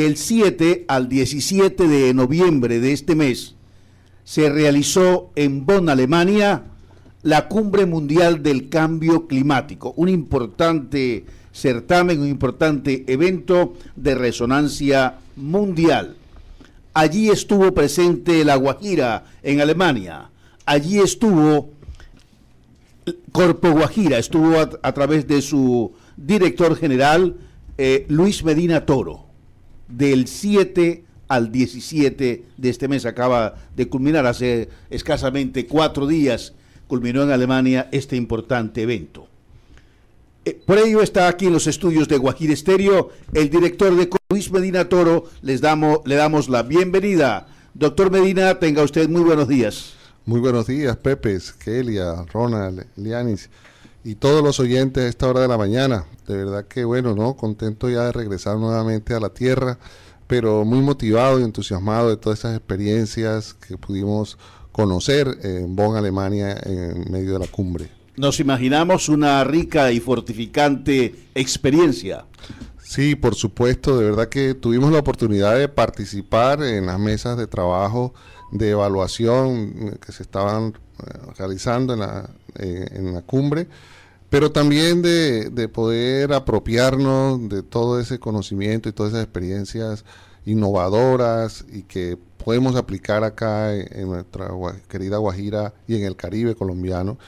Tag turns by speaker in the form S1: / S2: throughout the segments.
S1: Del 7 al 17 de noviembre de este mes se realizó en Bonn, Alemania, la Cumbre Mundial del Cambio Climático, un importante certamen, un importante evento de resonancia mundial. Allí estuvo presente La Guajira en Alemania, allí estuvo Corpo Guajira, estuvo a través de su director general, Luis Medina Toro. Del 7 al 17 de este mes, acaba de culminar hace escasamente 4 días, culminó en Alemania este importante evento. Por ello está aquí en los estudios de Guajira Estéreo el director de Luis Medina Toro. Le damos la bienvenida. Doctor Medina, tenga usted muy buenos días.
S2: Muy buenos días, Pepe, Kelia, Ronald, Lianis y todos los oyentes a esta hora de la mañana. De verdad que bueno, ¿no? Contento ya de regresar nuevamente a la tierra, pero muy motivado y entusiasmado de todas esas experiencias que pudimos conocer en Bonn, Alemania, en medio de la cumbre.
S1: Nos imaginamos una rica y fortificante experiencia.
S2: Sí, por supuesto, de verdad que tuvimos la oportunidad de participar en las mesas de trabajo de evaluación que se estaban realizando en la cumbre, pero también de poder apropiarnos de todo ese conocimiento y todas esas experiencias innovadoras y que podemos aplicar acá en nuestra querida Guajira y en el Caribe colombiano,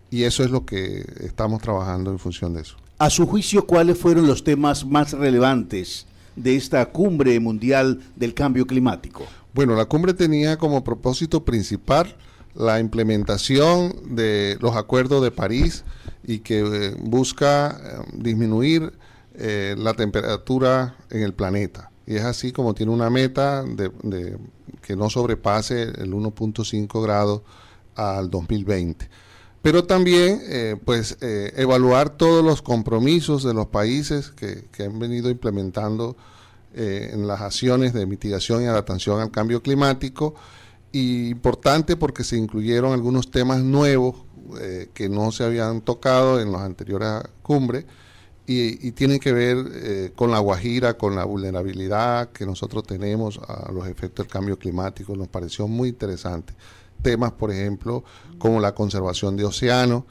S2: y eso es lo que estamos trabajando en función de eso.
S1: A su juicio, ¿cuáles fueron los temas más relevantes de esta cumbre mundial del cambio climático?
S2: Bueno, la cumbre tenía como propósito principal la implementación de los acuerdos de París y que busca disminuir la temperatura en el planeta. Y es así como tiene una meta de que no sobrepase el 1.5 grados al 2020. Pero también evaluar todos los compromisos de los países que han venido implementando en las acciones de mitigación y adaptación al cambio climático. Y importante porque se incluyeron algunos temas nuevos que no se habían tocado en las anteriores cumbres y tienen que ver con la Guajira, con la vulnerabilidad que nosotros tenemos a los efectos del cambio climático. Nos pareció muy interesante. Temas, por ejemplo, como la conservación de océanos,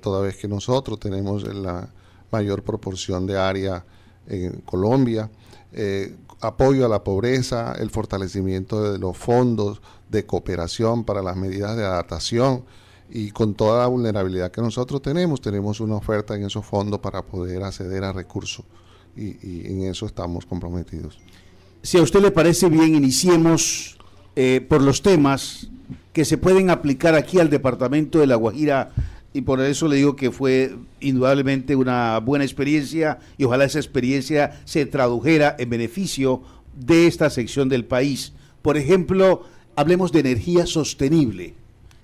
S2: toda vez que nosotros tenemos la mayor proporción de área en Colombia, apoyo a la pobreza, el fortalecimiento de los fondos de cooperación para las medidas de adaptación, y con toda la vulnerabilidad que nosotros tenemos una oferta en esos fondos para poder acceder a recursos, y en eso estamos comprometidos.
S1: Si a usted le parece bien, iniciemos por los temas que se pueden aplicar aquí al departamento de La Guajira, y por eso le digo que fue indudablemente una buena experiencia, y ojalá esa experiencia se tradujera en beneficio de esta sección del país. Por ejemplo, hablemos de energía sostenible.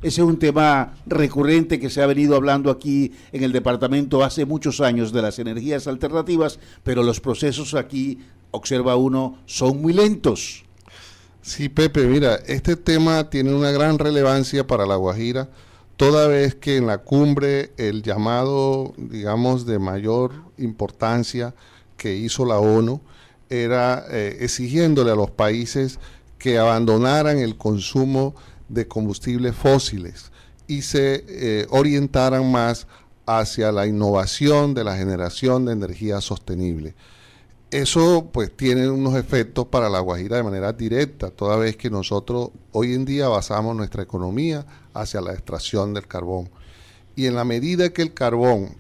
S1: Ese es un tema recurrente que se ha venido hablando aquí en el departamento hace muchos años, de las energías alternativas, pero los procesos aquí, observa uno, son muy lentos.
S2: Sí, Pepe, mira, este tema tiene una gran relevancia para La Guajira, toda vez que en la cumbre el llamado, digamos, de mayor importancia que hizo la ONU era exigiéndole a los países que abandonaran el consumo de combustibles fósiles y se orientaran más hacia la innovación de la generación de energía sostenible. Eso pues tiene unos efectos para La Guajira de manera directa, toda vez que nosotros hoy en día basamos nuestra economía hacia la extracción del carbón. Y en la medida que el carbón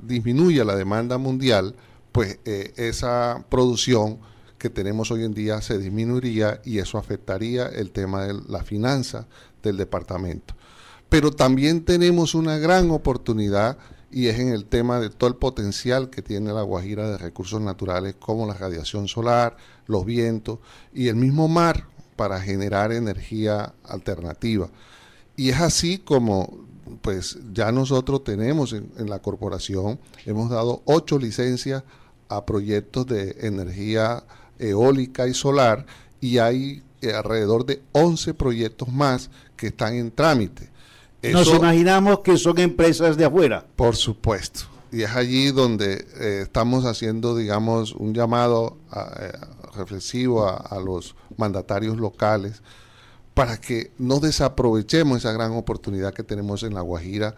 S2: disminuya la demanda mundial, pues esa producción que tenemos hoy en día se disminuiría, y eso afectaría el tema de la finanza del departamento. Pero también tenemos una gran oportunidad, y es en el tema de todo el potencial que tiene La Guajira de recursos naturales como la radiación solar, los vientos y el mismo mar para generar energía alternativa. Y es así como pues ya nosotros tenemos en la corporación, hemos dado 8 licencias a proyectos de energía eólica y solar, y hay alrededor de 11 proyectos más que están en trámite.
S1: Nos imaginamos que son empresas de afuera.
S2: Por supuesto. Y es allí donde estamos haciendo, digamos, un llamado reflexivo a los mandatarios locales para que no desaprovechemos esa gran oportunidad que tenemos en La Guajira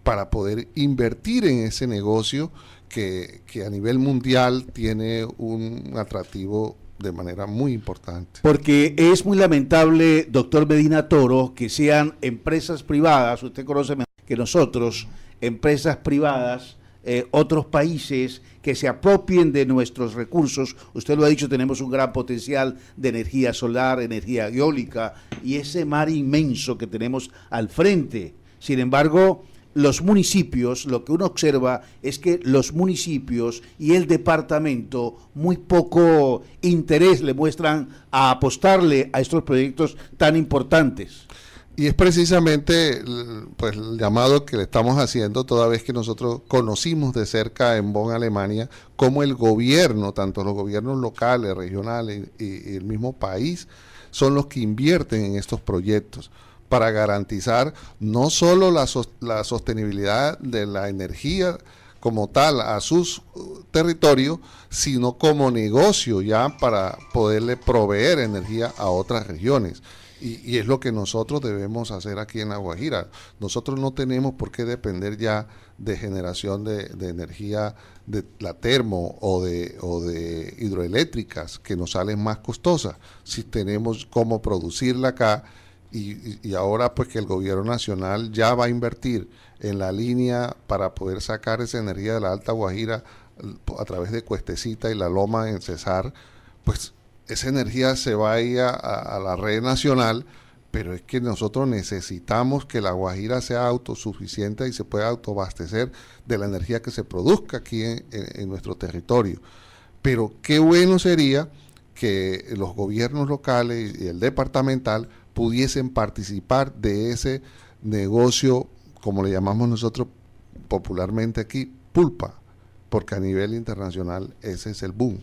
S2: para poder invertir en ese negocio que a nivel mundial tiene un atractivo de manera muy importante.
S1: Porque es muy lamentable, doctor Medina Toro, que sean empresas privadas, usted conoce mejor que nosotros, empresas privadas, otros países que se apropien de nuestros recursos. Usted lo ha dicho, tenemos un gran potencial de energía solar, energía eólica y ese mar inmenso que tenemos al frente. Sin embargo, los municipios, lo que uno observa es que los municipios y el departamento muy poco interés le muestran a apostarle a estos proyectos tan importantes.
S2: Y es precisamente pues, el llamado que le estamos haciendo toda vez que nosotros conocimos de cerca en Bonn, Alemania, cómo el gobierno, tanto los gobiernos locales, regionales y el mismo país, son los que invierten en estos proyectos para garantizar no solo la sostenibilidad de la energía como tal a sus territorios, sino como negocio ya para poderle proveer energía a otras regiones. Y es lo que nosotros debemos hacer aquí en La Guajira. Nosotros no tenemos por qué depender ya de generación de energía de la termo o de hidroeléctricas que nos salen más costosas, si tenemos cómo producirla acá. Y ahora pues que el gobierno nacional ya va a invertir en la línea para poder sacar esa energía de la Alta Guajira a través de Cuestecita y La Loma en Cesar, pues esa energía se va a ir a la red nacional, pero es que nosotros necesitamos que La Guajira sea autosuficiente y se pueda autoabastecer de la energía que se produzca aquí en nuestro territorio. Pero qué bueno sería que los gobiernos locales y el departamental pudiesen participar de ese negocio, como le llamamos nosotros popularmente aquí, pulpa, porque a nivel internacional ese es el boom.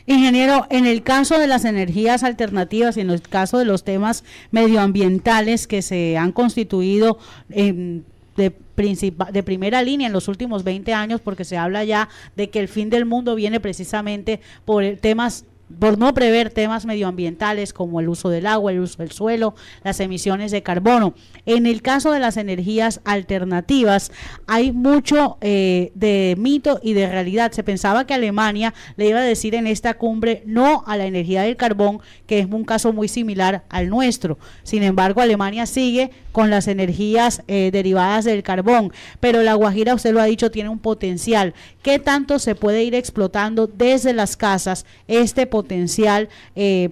S3: Ingeniero, en el caso de las energías alternativas y en el caso de los temas medioambientales que se han constituido de primera línea en los últimos 20 años, porque se habla ya de que el fin del mundo viene precisamente por no prever temas medioambientales como el uso del agua, el uso del suelo, las emisiones de carbono. En el caso de las energías alternativas hay mucho de mito y de realidad. Se pensaba que Alemania le iba a decir en esta cumbre no a la energía del carbón, que es un caso muy similar al nuestro. Sin embargo, Alemania sigue con las energías derivadas del carbón, pero La Guajira, usted lo ha dicho, tiene un potencial. ¿Qué tanto se puede ir explotando desde las casas este potencial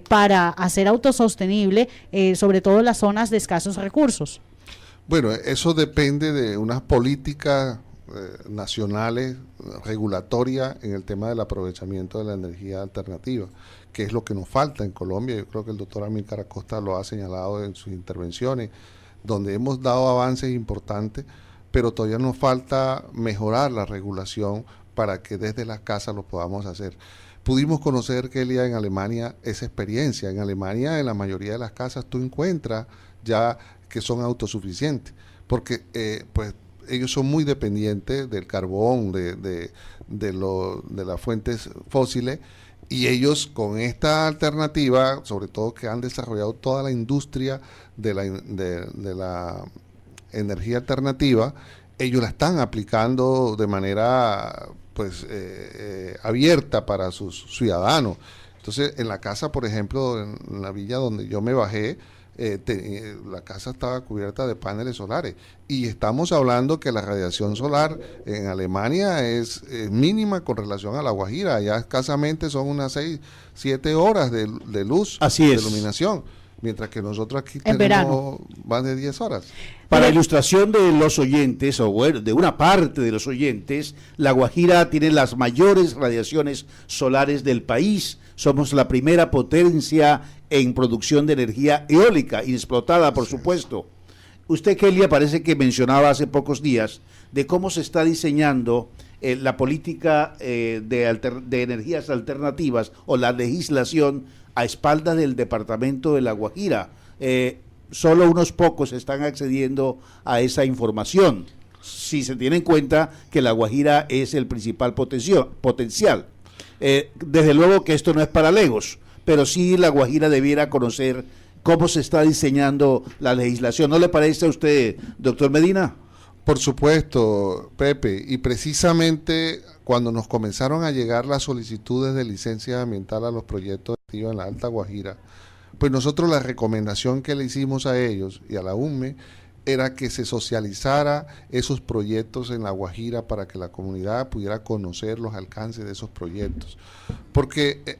S3: para hacer autosostenible, sobre todo en las zonas de escasos recursos?
S2: Bueno, eso depende de unas políticas nacionales, regulatorias en el tema del aprovechamiento de la energía alternativa, que es lo que nos falta en Colombia. Yo creo que el doctor Amílcar Acosta lo ha señalado en sus intervenciones, donde hemos dado avances importantes, pero todavía nos falta mejorar la regulación para que desde las casas lo podamos hacer. Pudimos conocer, Kelia, en Alemania esa experiencia. En Alemania, en la mayoría de las casas, tú encuentras ya que son autosuficientes, porque pues ellos son muy dependientes del carbón, de las fuentes fósiles, y ellos con esta alternativa, sobre todo que han desarrollado toda la industria de la energía alternativa, ellos la están aplicando de manera pues abierta para sus ciudadanos. Entonces, en la casa, por ejemplo, en la villa donde yo me bajé, la casa estaba cubierta de paneles solares, y estamos hablando que la radiación solar en Alemania es mínima con relación a La Guajira. Allá escasamente son unas 6-7 horas de luz, de iluminación, mientras que nosotros aquí tenemos más de 10 horas.
S1: Para ilustración de los oyentes, o bueno, de una parte de los oyentes, La Guajira tiene las mayores radiaciones solares del país. Somos la primera potencia en producción de energía eólica, inexplotada, por supuesto. Usted, Kelia, parece que mencionaba hace pocos días de cómo se está diseñando la política de energías alternativas o la legislación a espaldas del departamento de La Guajira. Solo unos pocos están accediendo a esa información, si se tiene en cuenta que La Guajira es el principal potencial. Desde luego que esto no es para legos. pero sí La Guajira debiera conocer cómo se está diseñando la legislación. ¿No le parece a usted, doctor Medina?
S2: Por supuesto, Pepe, y precisamente cuando nos comenzaron a llegar las solicitudes de licencia ambiental a los proyectos en la Alta Guajira, pues nosotros la recomendación que le hicimos a ellos y a la UNME era que se socializara esos proyectos en La Guajira para que la comunidad pudiera conocer los alcances de esos proyectos, porque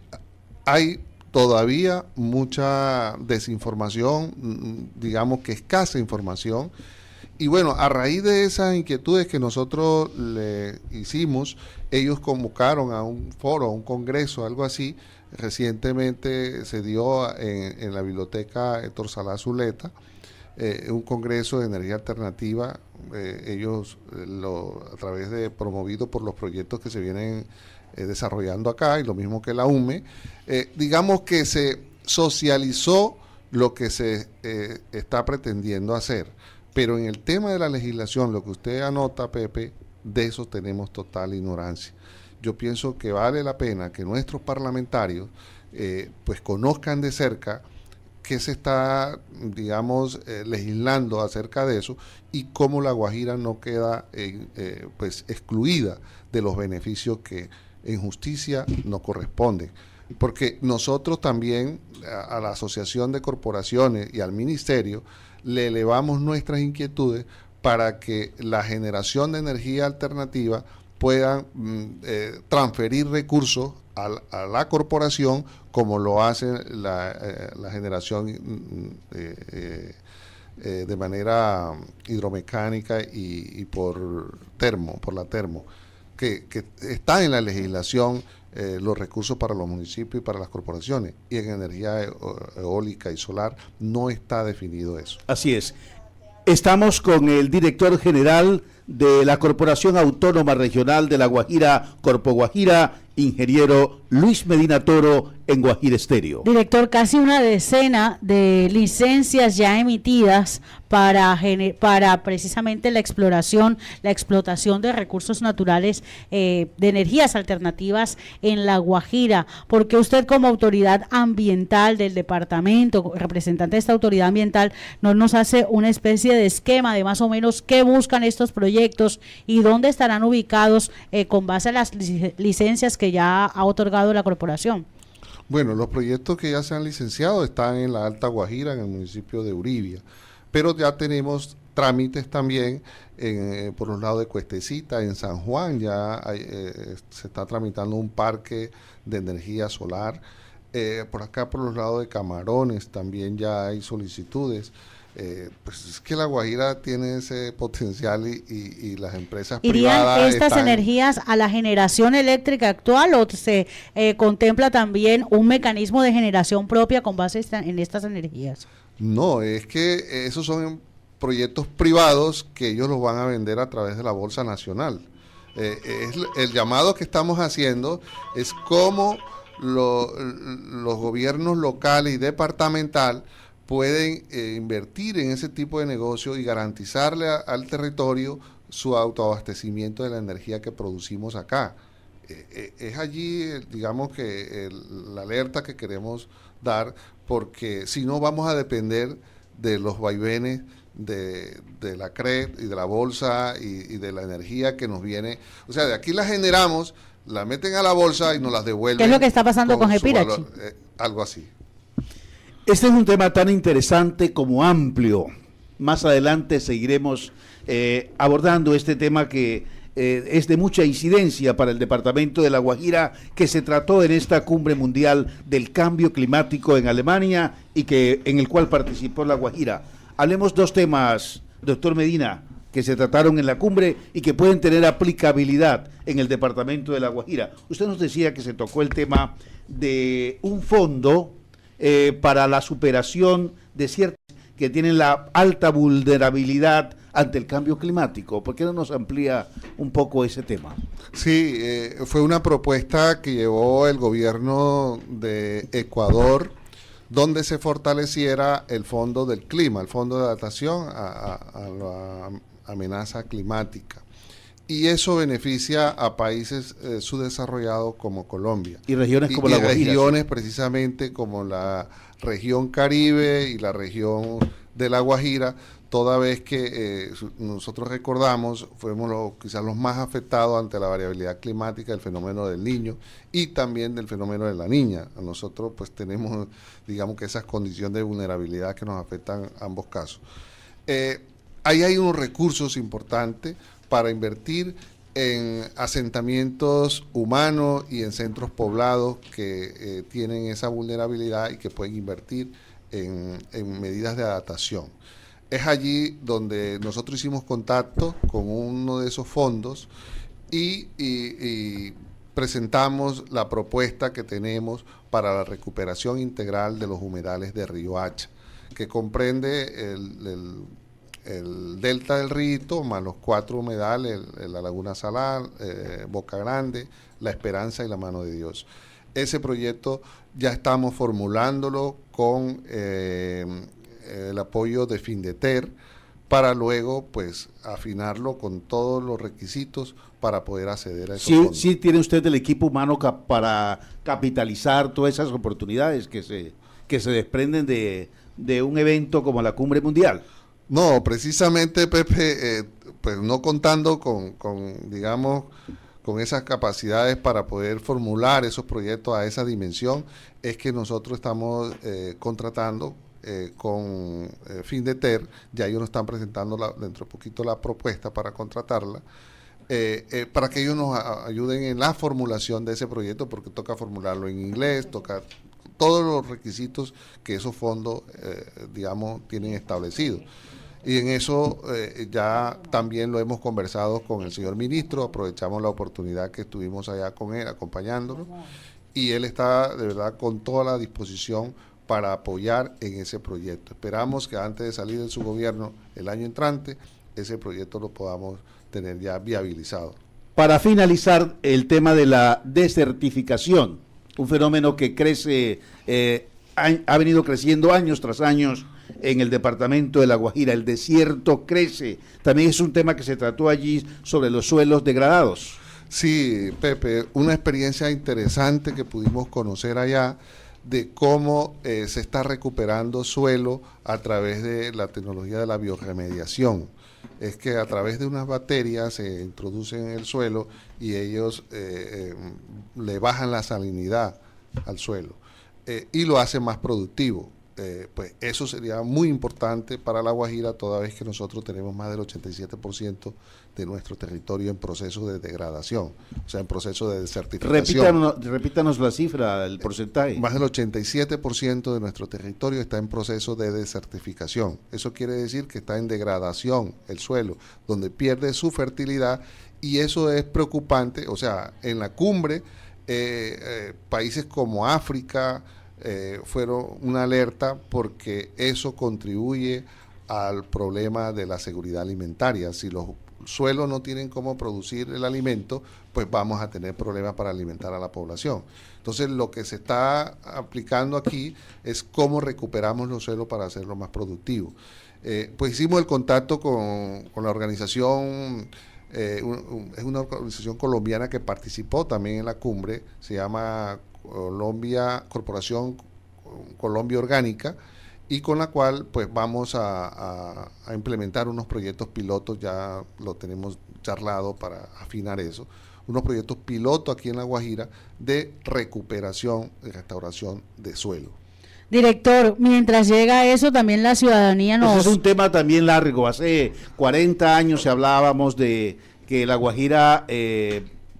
S2: hay todavía mucha desinformación, digamos que escasa información. Y bueno, a raíz de esas inquietudes que nosotros le hicimos, ellos convocaron a un foro, a un congreso, algo así. Recientemente se dio en la biblioteca Héctor Salá Zuleta, un congreso de energía alternativa. Ellos, a través de, promovido por los proyectos que se vienen desarrollando acá, y lo mismo que la UME, digamos que se socializó lo que se está pretendiendo hacer. Pero en el tema de la legislación, lo que usted anota, Pepe, de eso tenemos total ignorancia. Yo pienso que vale la pena que nuestros parlamentarios pues conozcan de cerca qué se está, digamos, legislando acerca de eso y cómo La Guajira no queda pues excluida de los beneficios que en justicia nos corresponden. Porque nosotros también, a la Asociación de Corporaciones y al Ministerio, le elevamos nuestras inquietudes para que la generación de energía alternativa puedan transferir recursos a la corporación la lo hace la generación de manera hidromecánica y por la termo, que está en la legislación los recursos para los municipios y para las corporaciones, y en energía eólica y solar no está definido eso.
S1: Así es. Estamos con el director general de la Corporación Autónoma Regional de La Guajira, Corpo Guajira, ingeniero Luis Medina Toro, en Guajira Estéreo.
S3: Director, casi una decena de licencias ya emitidas para precisamente la exploración, la explotación de recursos naturales, de energías alternativas en La Guajira. Porque usted, como autoridad ambiental del departamento, representante de esta autoridad ambiental, no nos hace una especie de esquema de más o menos qué buscan estos proyectos y dónde estarán ubicados con base a las licencias que ya ha otorgado la corporación?
S2: Bueno, los proyectos que ya se han licenciado están en la Alta Guajira, en el municipio de Uribia, pero ya tenemos trámites también por los lados de Cuestecita, en San Juan, ya se está tramitando un parque de energía solar. Por acá, por los lados de Camarones, también ya hay solicitudes. Pues es que La Guajira tiene ese potencial y las empresas privadas.
S3: ¿Irían estas energías a la generación eléctrica actual o se contempla también un mecanismo de generación propia con base en estas energías?
S2: No, es que esos son proyectos privados que ellos los van a vender a través de la Bolsa Nacional. El llamado que estamos haciendo es cómo los gobiernos locales y departamental pueden invertir en ese tipo de negocio y garantizarle al territorio su autoabastecimiento de la energía que producimos acá. Es allí, digamos, que la alerta que queremos dar, porque si no vamos a depender de los vaivenes de la CRED y de la bolsa y de la energía que nos viene. O sea, de aquí la generamos, la meten a la bolsa y nos las devuelven.
S3: ¿Qué es lo que está pasando con Gepirachi?
S2: Algo así.
S1: Este es un tema tan interesante como amplio. Más adelante seguiremos abordando este tema que es de mucha incidencia para el departamento de La Guajira, que se trató en esta cumbre mundial del cambio climático en Alemania y en el cual participó La Guajira. Hablemos dos temas, doctor Medina, que se trataron en la cumbre y que pueden tener aplicabilidad en el departamento de La Guajira. Usted nos decía que se tocó el tema de un fondo para la superación de ciertas que tienen la alta vulnerabilidad ante el cambio climático. ¿Por qué no nos amplía un poco ese tema?
S2: Sí, fue una propuesta que llevó el gobierno de Ecuador, donde se fortaleciera el fondo del clima, el fondo de adaptación a la amenaza climática. y eso beneficia a países subdesarrollados como Colombia.
S1: Y regiones como La Guajira.
S2: Regiones precisamente como la región Caribe y la región de La Guajira, toda vez que nosotros recordamos, fuimos quizás los más afectados ante la variabilidad climática del fenómeno del Niño y también del fenómeno de la Niña. A nosotros pues tenemos, digamos que esas condiciones de vulnerabilidad que nos afectan ambos casos. Ahí hay unos recursos importantes para invertir en asentamientos humanos y en centros poblados que tienen esa vulnerabilidad y que pueden invertir en medidas de adaptación. Es allí donde nosotros hicimos contacto con uno de esos fondos y presentamos la propuesta que tenemos para la recuperación integral de los humedales de Río Hacha, que comprende el delta del Rito, más los 4 humedales, la Laguna Salada, Boca Grande, La Esperanza y La Mano de Dios. Ese proyecto ya estamos formulándolo con el apoyo de Findeter para luego pues afinarlo con todos los requisitos para poder acceder a esos fondos.
S1: Sí tiene usted el equipo humano para capitalizar todas esas oportunidades que se desprenden de un evento como la Cumbre Mundial.
S2: No, precisamente, Pepe, pues no contando con digamos, con esas capacidades para poder formular esos proyectos a esa dimensión, es que nosotros estamos contratando con Findeter. Ya ellos nos están presentando dentro de poquito la propuesta para contratarla, para que ellos nos ayuden en la formulación de ese proyecto, porque toca formularlo en inglés, toca todos los requisitos que esos fondos, digamos, tienen establecidos. Y en eso ya también lo hemos conversado con el señor ministro, aprovechamos la oportunidad que estuvimos allá con él, acompañándolo, y él está de verdad con toda la disposición para apoyar en ese proyecto. Esperamos que antes de salir de su gobierno el año entrante, ese proyecto lo podamos tener ya viabilizado.
S1: Para finalizar, el tema de la desertificación, un fenómeno que crece, ha venido creciendo años tras años en el departamento de La Guajira. El desierto crece. También es un tema que se trató allí sobre los suelos degradados.
S2: Sí, Pepe, una experiencia interesante que pudimos conocer allá de cómo se está recuperando suelo a través de la tecnología de la bioremediación. Es que a través de unas bacterias se introducen en el suelo y ellos le bajan la salinidad al suelo y lo hacen más productivo. Pues eso sería muy importante para La Guajira, toda vez que nosotros tenemos más del 87% de nuestro territorio en proceso de degradación, o sea, en proceso de desertificación.
S1: Repítanos la cifra, el porcentaje.
S2: Más del 87% de nuestro territorio está en proceso de desertificación. Eso quiere decir que está en degradación el suelo, donde pierde su fertilidad, y eso es preocupante. O sea, en la cumbre, países como África, fueron una alerta porque eso contribuye al problema de la seguridad alimentaria. Si los suelos no tienen cómo producir el alimento, pues vamos a tener problemas para alimentar a la población. Entonces, lo que se está aplicando aquí es cómo recuperamos los suelos para hacerlo más productivo. Pues hicimos el contacto con la organización, es una organización colombiana que participó también en la cumbre, se llama Corporación Colombia Orgánica, y con la cual pues vamos a implementar unos proyectos pilotos. Ya lo tenemos charlado para afinar eso, unos proyectos pilotos aquí en La Guajira de recuperación y restauración de suelo.
S3: Director, mientras llega eso, también la ciudadanía nos...
S1: Ese es un tema también largo. Hace 40 años hablábamos de que La Guajira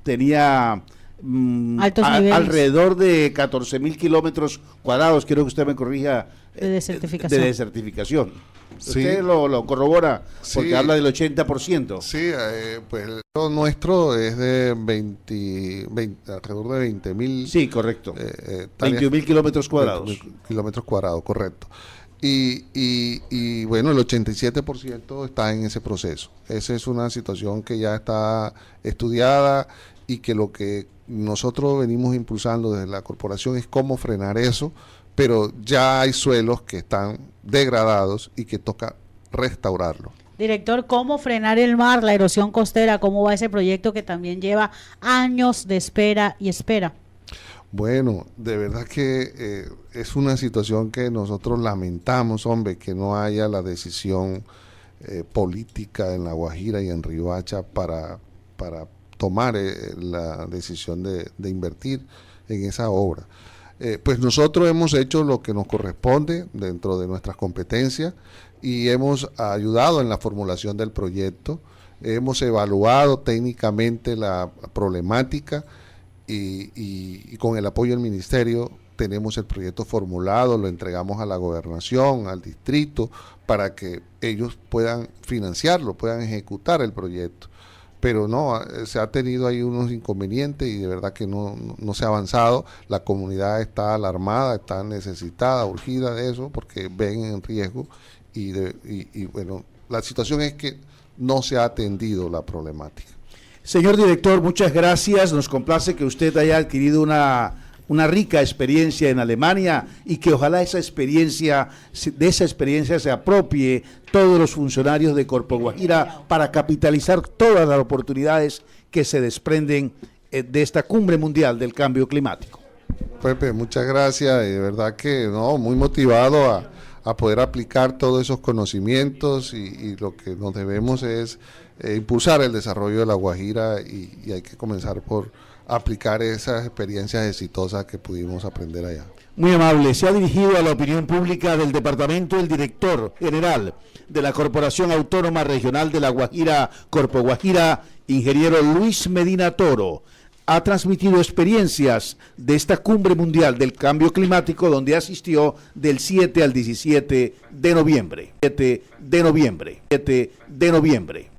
S1: tenía alrededor de 14.000 kilómetros cuadrados, quiero que usted me corrija,
S3: de desertificación.
S1: Sí. Usted lo corrobora, porque
S2: sí,
S1: habla del 80%.
S2: Sí, pues lo nuestro es de alrededor de 20.000.
S1: Sí, correcto. 21.000 kilómetros cuadrados.
S2: 20.000 kilómetros cuadrados, correcto. Y bueno, el 87% está en ese proceso. Esa es una situación que ya está estudiada, y que lo que nosotros venimos impulsando desde la corporación es cómo frenar eso, pero ya hay suelos que están degradados y que toca restaurarlos.
S3: Director, ¿cómo frenar el mar, la erosión costera? ¿Cómo va ese proyecto que también lleva años de espera y espera?
S2: Bueno, de verdad que es una situación que nosotros lamentamos, hombre, que no haya la decisión política en La Guajira y en Riohacha para tomar la decisión de invertir en esa obra. Pues nosotros hemos hecho lo que nos corresponde dentro de nuestras competencias y hemos ayudado en la formulación del proyecto, hemos evaluado técnicamente la problemática y con el apoyo del ministerio tenemos el proyecto formulado, lo entregamos a la gobernación, al distrito, para que ellos puedan financiarlo, puedan ejecutar el proyecto. Pero no, se ha tenido ahí unos inconvenientes y de verdad que no se ha avanzado. La comunidad está alarmada, está necesitada, urgida de eso, porque ven en riesgo y bueno, la situación es que no se ha atendido la problemática.
S1: Señor director, muchas gracias. Nos complace que usted haya adquirido una rica experiencia en Alemania y que ojalá de esa experiencia se apropie todos los funcionarios de Corpo Guajira para capitalizar todas las oportunidades que se desprenden de esta cumbre mundial del cambio climático.
S2: Pepe, muchas gracias y de verdad que muy motivado a poder aplicar todos esos conocimientos y lo que nos debemos es impulsar el desarrollo de La Guajira y hay que comenzar por aplicar esas experiencias exitosas que pudimos aprender allá.
S1: Muy amable. Se ha dirigido a la opinión pública del departamento el director general de la Corporación Autónoma Regional de La Guajira, Corpo Guajira, ingeniero Luis Medina Toro. Ha transmitido experiencias de esta cumbre mundial del cambio climático donde asistió del 7 al 17 de noviembre. 7 de noviembre.